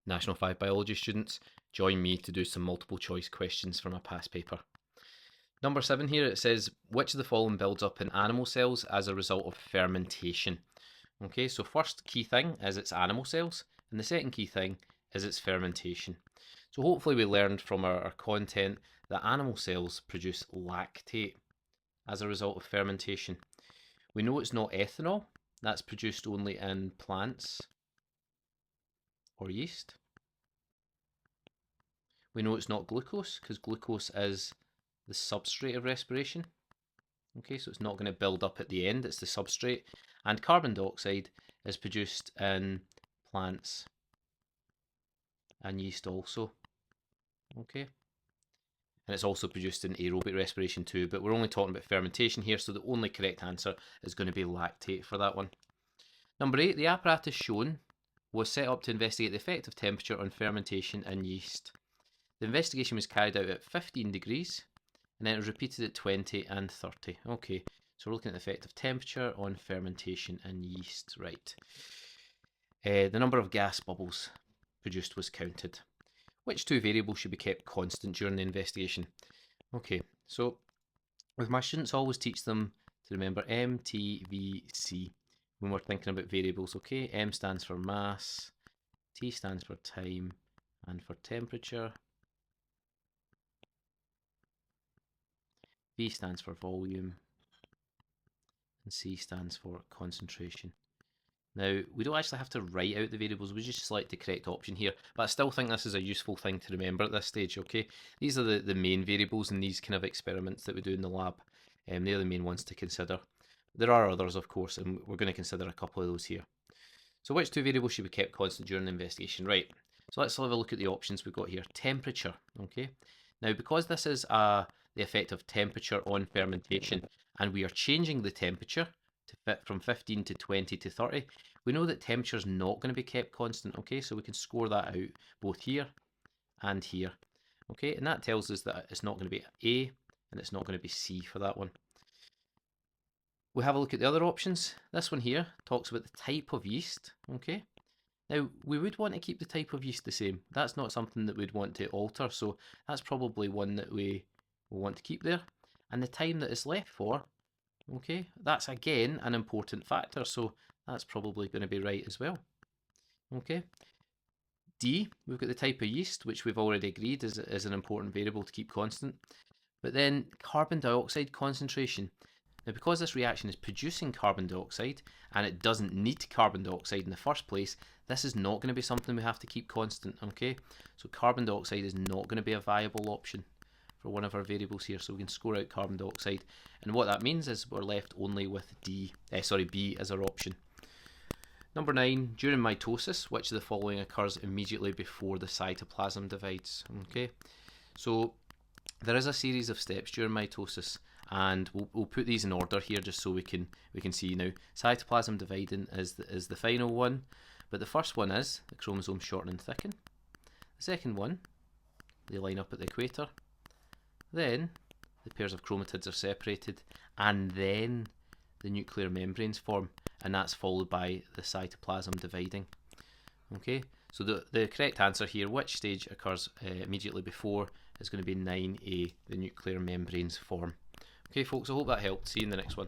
National 5 Biology students, join me to do some multiple choice questions from a past paper. Number 7 here, it says, which of the following builds up in animal cells as a result of fermentation? Okay, so first key thing is it's animal cells, and the second key thing is it's fermentation. So hopefully we learned from our content that animal cells produce lactate as a result of fermentation. We know it's not ethanol, that's produced only in plants or yeast. We know it's not glucose, because glucose is the substrate of respiration. Okay, so it's not going to build up at the end, it's the substrate. And carbon dioxide is produced in plants and yeast also. Okay, and it's also produced in aerobic respiration too, but we're only talking about fermentation here, so the only correct answer is going to be lactate for that one. Number 8, the apparatus shown was set up to investigate the effect of temperature on fermentation in yeast. The investigation was carried out at 15 degrees, and then it was repeated at 20 and 30. Okay, so we're looking at the effect of temperature on fermentation in yeast, right. The number of gas bubbles produced was counted. Which two variables should be kept constant during the investigation? Okay, so with my students, I always teach them to remember MTVC when we're thinking about variables, okay? M stands for mass, T stands for time, and for temperature, V stands for volume, and C stands for concentration. Now, we don't actually have to write out the variables, we just select the correct option here, but I still think this is a useful thing to remember at this stage, okay? These are the main variables in these kind of experiments that we do in the lab, they're the main ones to consider. There are others, of course, and we're going to consider a couple of those here. So which two variables should be kept constant during the investigation? Right, so let's have a look at the options we've got here. Temperature, okay? Now, because this is the effect of temperature on fermentation, and we are changing the temperature to fit from 15 to 20 to 30, we know that temperature is not going to be kept constant, okay? So we can score that out both here and here, okay? And that tells us that it's not going to be A and it's not going to be C for that one. We have a look at the other options. This one here talks about the type of yeast, okay? Now, we would want to keep the type of yeast the same. That's not something that we'd want to alter, so that's probably one that we will want to keep there. And the time that it's left for, okay, that's again an important factor, so that's probably going to be right as well. Okay. D, we've got the type of yeast, which we've already agreed is an important variable to keep constant. But then carbon dioxide concentration. Now, because this reaction is producing carbon dioxide and it doesn't need carbon dioxide in the first place, this is not going to be something we have to keep constant, okay? So carbon dioxide is not going to be a viable option for one of our variables here, so we can score out carbon dioxide. And what that means is we're left only with B as our option. Number 9, during mitosis, which of the following occurs immediately before the cytoplasm divides? Okay, so there is a series of steps during mitosis, and we'll put these in order here just so we can see now. Cytoplasm dividing is the final one, but the first one is the chromosomes shorten and thicken. The second one, they line up at the equator. Then the pairs of chromatids are separated, and then the nuclear membranes form, and that's followed by the cytoplasm dividing. Okay, so the correct answer here, which stage occurs immediately before, is going to be 9A, the nuclear membranes form. Okay folks, I hope that helped. See you in the next one.